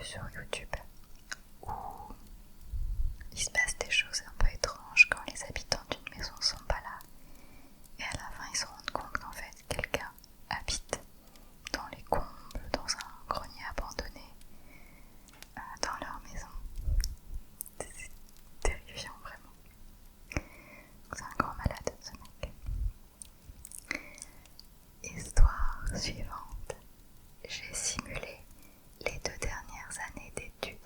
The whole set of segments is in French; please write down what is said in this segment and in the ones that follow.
sur YouTube où il se passe des choses un peu étranges quand les habitants d'une maison sont pas là. Et à la fin, ils se rendent compte qu'en fait, quelqu'un habite dans les combles, dans un grenier abandonné, dans leur maison. C'est terrifiant, vraiment. C'est un grand malade, ce mec. Histoire suivante. J'ai simulé les 2 dernières années d'études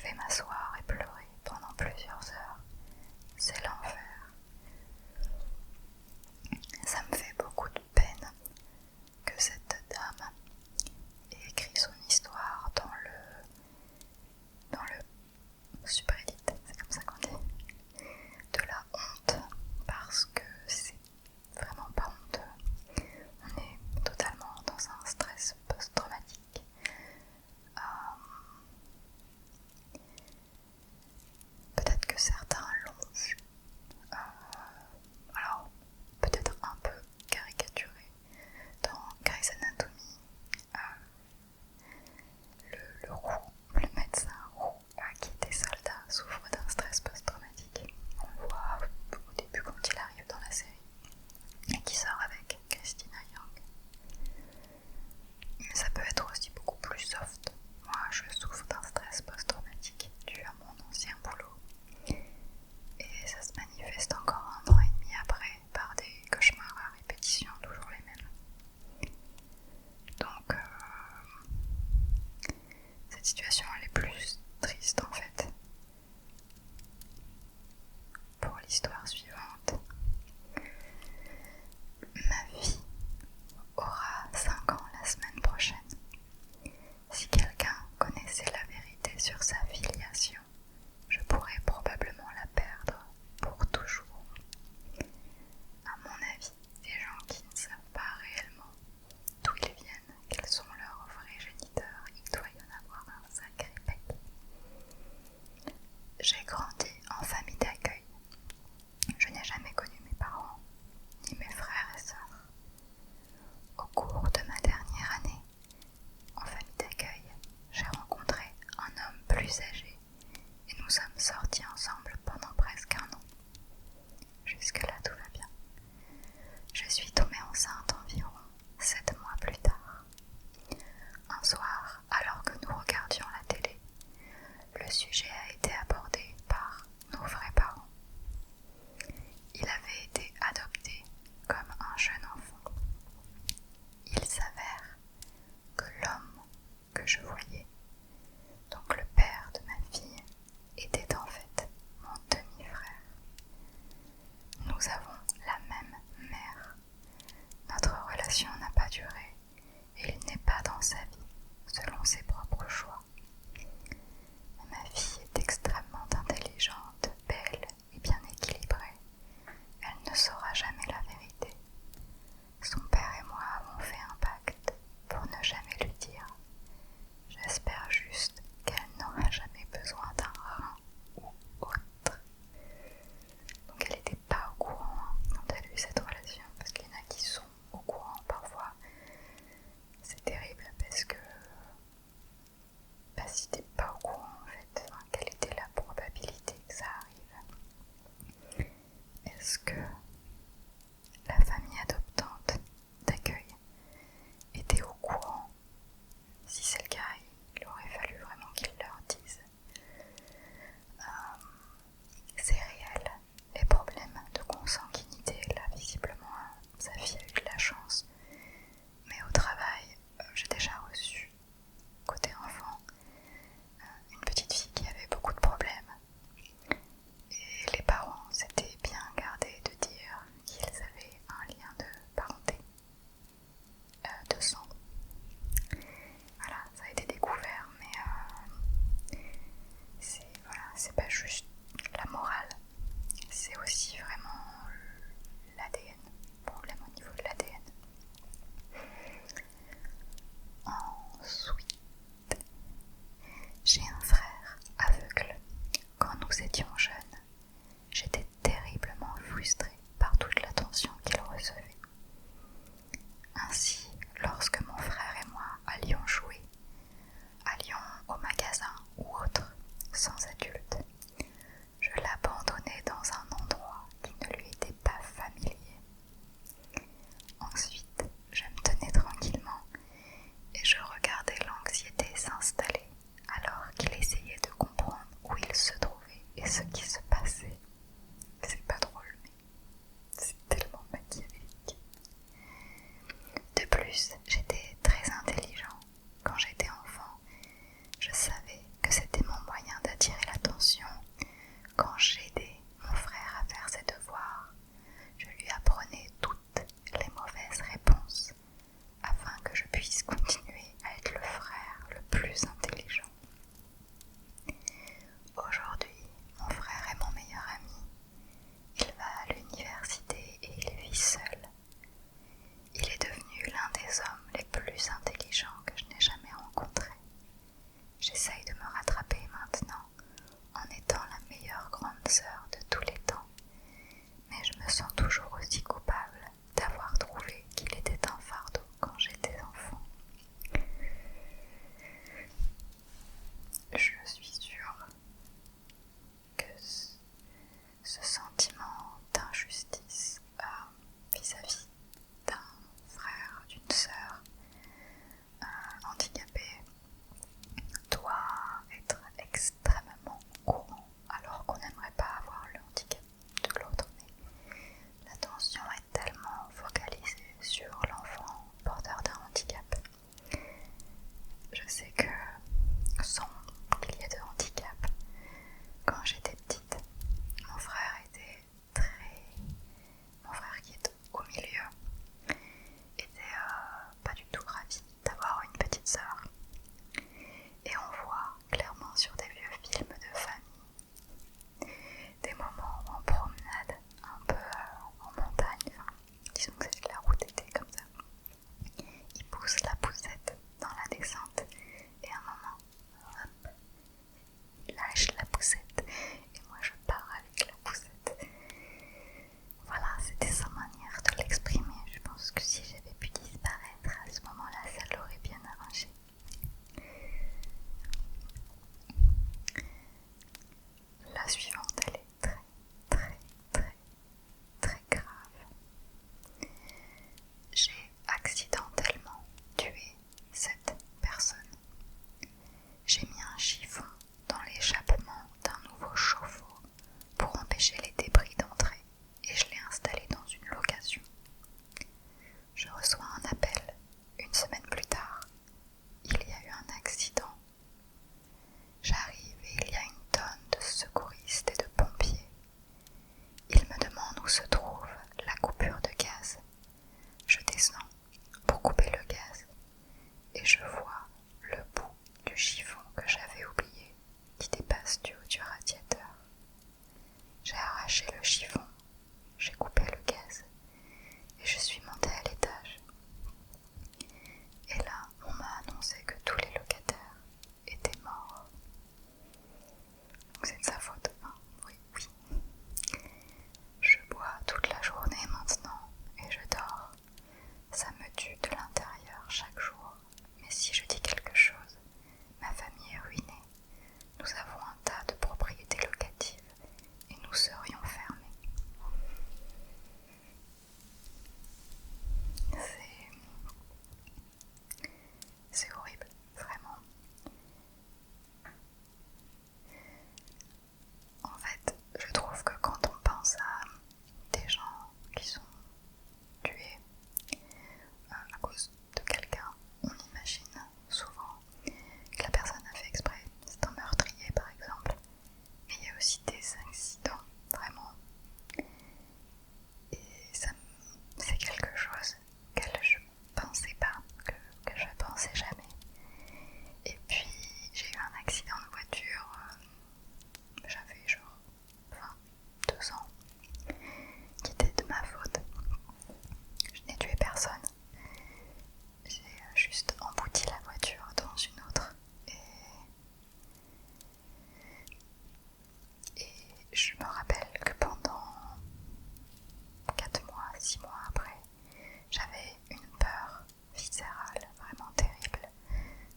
je vais m'asseoir et pleurer pendant plusieurs heures. C'est l'enfer. Ça me fait beaucoup de peine que cette dame ait écrit son histoire dans le subreddit, c'est comme ça qu'on dit, de la honte, parce que c'est vraiment pas honteux. On est totalement dans un stress post-traumatique. Peut-être que certains l'ont vu. Alors, peut-être un peu caricaturé. Dans Grey's Anatomy, le roux, le médecin roux qui était soldat, souffre d'un stress post-traumatique. On le voit au début quand il arrive dans la série et qui sort avec Christina Young. Mais ça peut être aussi beaucoup plus soft. Moi, je souffre d'un stress post-traumatique dû à mon ancien boulot. Et ça se manifeste encore 1 an et demi après par des cauchemars à répétition, toujours les mêmes. Donc, cette situation elle est plus triste en fait. Pour l'histoire suivante, ma fille aura 5 ans la semaine prochaine. Si quelqu'un connaissait la vérité sur sa filiation, je pourrais probablement la perdre pour toujours. À mon avis, des gens qui ne savent pas réellement d'où ils viennent, quels sont leurs vrais géniteurs, il doit y en avoir un sacré paquet. J'ai grandi en famille d'accueil. Je n'ai jamais connu mes parents, ni mes frères et sœurs. Au cours de ma dernière année, en famille d'accueil, j'ai rencontré un homme plus âgé et nous sommes sortis ensemble pendant presque 1 an. Jusque-là, tout va bien. Je suis tombée enceinte environ 7 mois plus tard. Un soir, alors que nous regardions la télé, le sujet a été abordé par nos vrais parents. Il avait été adopté comme un jeune enfant. Il s'avère que l'homme que je voyais, donc le père de ma fille, était en fait mon demi-frère. Nous avons la même mère. Notre relation n'a pas duré et il n'est pas dans sa vie, selon ses propres choix. Ma fille est extrêmement intelligente, belle et bien équilibrée. Elle ne saura jamais la vérité. Son père et moi avons fait un pacte pour ne jamais lui dire. J'espère juste qu'elle n'aura jamais besoin d'un rein ou autre. Donc elle n'était pas au courant quand elle a eu cette relation, parce qu'il y en a qui sont au courant parfois. C'est terrible parce que si t'es pas au courant en fait, quelle était la probabilité que ça arrive? Est-ce que la famille adoptante d'accueil était au courant? Si c'est le cas, il aurait fallu vraiment qu'ils leur disent. C'est réel, les problèmes de consanguinité, là visiblement sa fille a eu de la chance. Mais au travail, j'ai déjà reçu, côté enfant, une petite fille qui avait beaucoup de problèmes. Et les parents s'étaient bien gardés de dire qu'ils avaient un lien de parenté, de sang. Voilà, ça a été découvert, mais c'est pas juste la morale, c'est aussi vraiment l'ADN, problème au niveau de l'ADN. Ensuite, j'ai un frère aveugle. Quand nous étions jeunes, j'étais terriblement frustrée par toute l'attention qu'il recevait. Ainsi, lorsque mon frère et moi allions jouer, allions au magasin ou autre, sans adulte, je l'abandonnais dans un endroit qui ne lui était pas familier. Ensuite, je me tenais tranquillement et je regardais l'anxiété s'installer alors qu'il essayait de comprendre où il se trouvait et ce qui se passait. C'est pas drôle, mais c'est tellement machiavélique. De plus, j'étais très intelligent. Quand j'étais enfant, je savais que c'était mon moyen d'adaptation gaz du haut du radiateur. J'ai arraché le chiffon, j'ai coupé le gaz et je suis montée à l'étage. Et là, on m'a annoncé que tous les locataires étaient morts. Donc c'est de sa faute, hein? Oui. Je bois toute la journée maintenant et je dors. Ça me tue de l'intérieur chaque jour. Mais si je dis quelque chose, ma famille est ruinée. Nous avons un tas de propriétés locatives et nous serions fermés. C'est horrible, vraiment. En fait, je trouve que quand on pense à des gens qui sont tués à cause de quelqu'un, on imagine souvent que la personne a fait exprès. C'est un meurtrier par exemple. Mais il y a aussi des accidents, vraiment. Et ça, c'est quelque chose auquel je pensais pas, que je pensais jamais. Et puis j'ai eu un accident de voiture, j'avais genre 22 ans, qui était de ma faute. Je n'ai tué personne. J'ai juste embouti la voiture dans une autre. Et je me rappelle que pendant 4 mois, 6 mois après, j'avais une peur viscérale vraiment terrible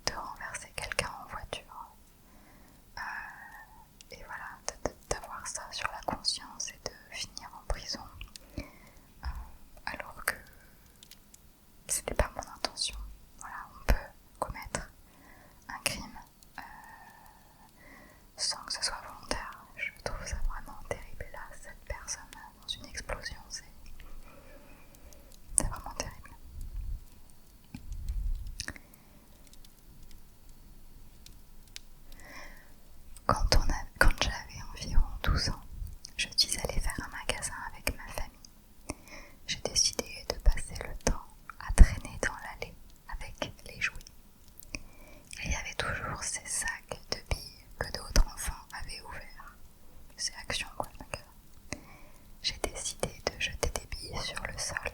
de renverser quelqu'un en voiture. Et voilà, d'avoir ça sur la conscience et de finir en prison. Alors que c'était pas mon intention. Voilà, on peut commettre un crime sans que ce soit volontaire. Je trouve ça vraiment terrible. Et là, cette personne dans une explosion, c'est vraiment terrible. Quand j'avais environ 12 ans, je suis allée faire un magasin avec ma famille. J'ai décidé de passer le temps à traîner dans l'allée avec les jouets. Il y avait toujours ces sacs de billes que d'autres enfants avaient ouverts. C'est Action quoi le magasin. J'ai décidé de jeter des billes sur le sol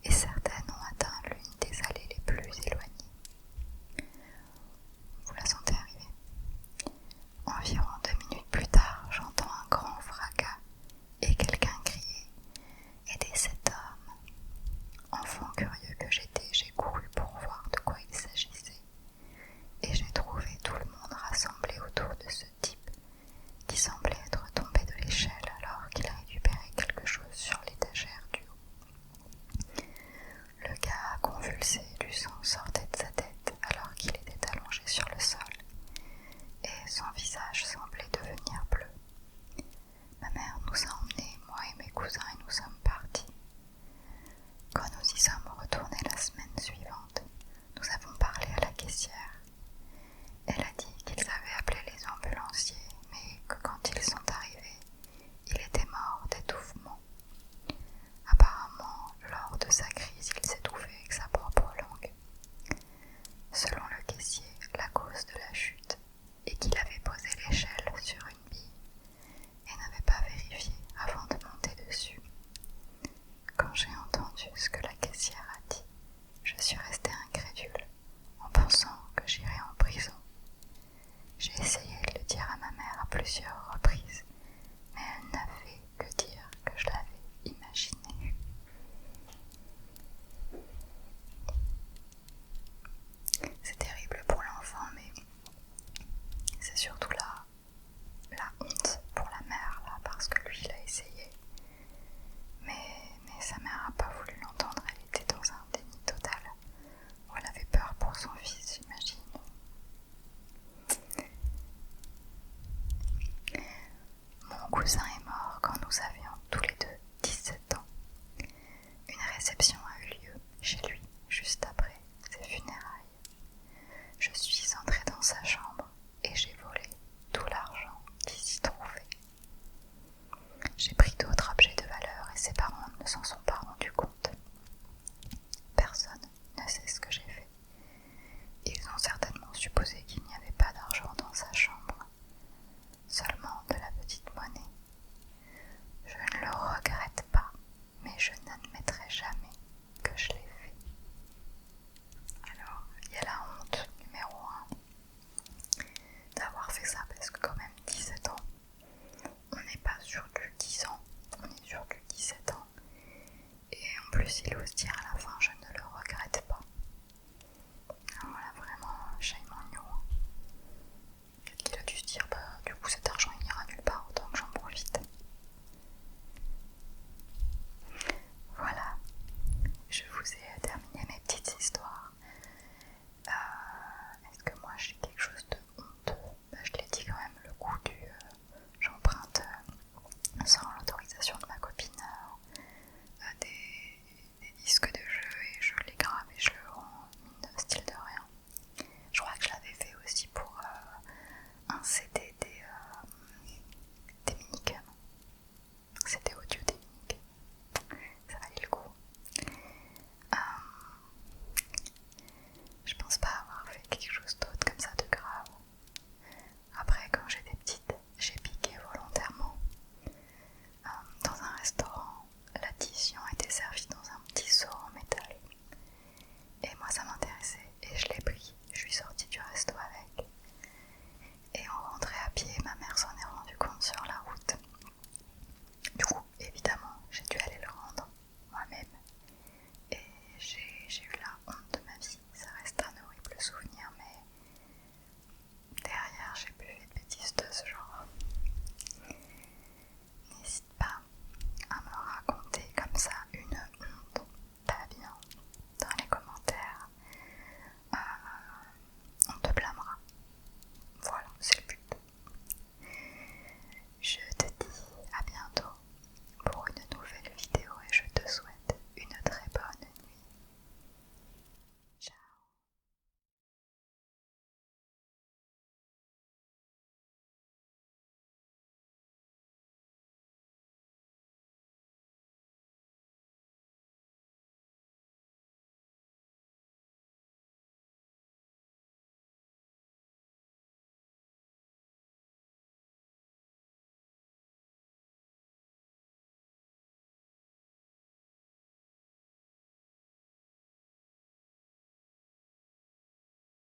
et certaines ont atteint l'une des allées les plus éloignées. Vous la sentez arriver? Environ 2 minutes plus tard, j'entends un grand fracas et quelqu'un crier « Aidez cet homme !» Enfant curieux que j'étais, j'ai couru pour voir de quoi il s'agissait et j'ai trouvé tout le monde rassemblé autour de ce type qui semblait être tombé de l'échelle alors qu'il récupérait quelque chose sur l'étagère du haut. Le gars a convulsé, du sang sortait de sa tête alors qu'il était allongé sur le sol et son visage semblait devenir bleu. Ma mère nous a emmenés, moi et mes cousins, et nous sommes partis. Quand nous y sommes retournés la semaine suivante, nous avons parlé à la caissière. Elle a dit qu'ils avaient appelé les ambulanciers, mais que quand ils sont arrivés, il était mort d'étouffement. Apparemment, lors de sa crise, il s'étouffait avec sa propre langue. Selon le caissier, la cause de la chute est qu'il avait posé l'échelle sur une bille et n'avait pas vérifié avant de monter dessus. Quand j'ai entendu ce que la caissière a dit, je suis restée incrédule en pensant que j'irais en prison. J'ai essayé de le dire à ma mère à plusieurs reprises, mais elle n'a fait que dire que je l'avais imaginé. C'est terrible pour l'enfant, mais c'est surtout la honte pour la mère, là, parce que lui, il a essayé. Mais sa mère n'a pas voulu l'entendre, elle était dans un déni total, où elle avait peur pour son fils, j'imagine. Mon cousin est mort quand nous avions tous les deux 17 ans. Une réception a eu lieu chez lui juste après ses funérailles. Je suis entrée dans sa chambre et j'ai volé tout l'argent qui s'y trouvait. J'ai pris d'autres objets de valeur et ses parents ne s'en sont pas rendus compte. Personne ne sait ce que j'ai fait. Ils ont certainement supposé qu'il n'y avait pas d'argent dans sa chambre. s'il ose dire à la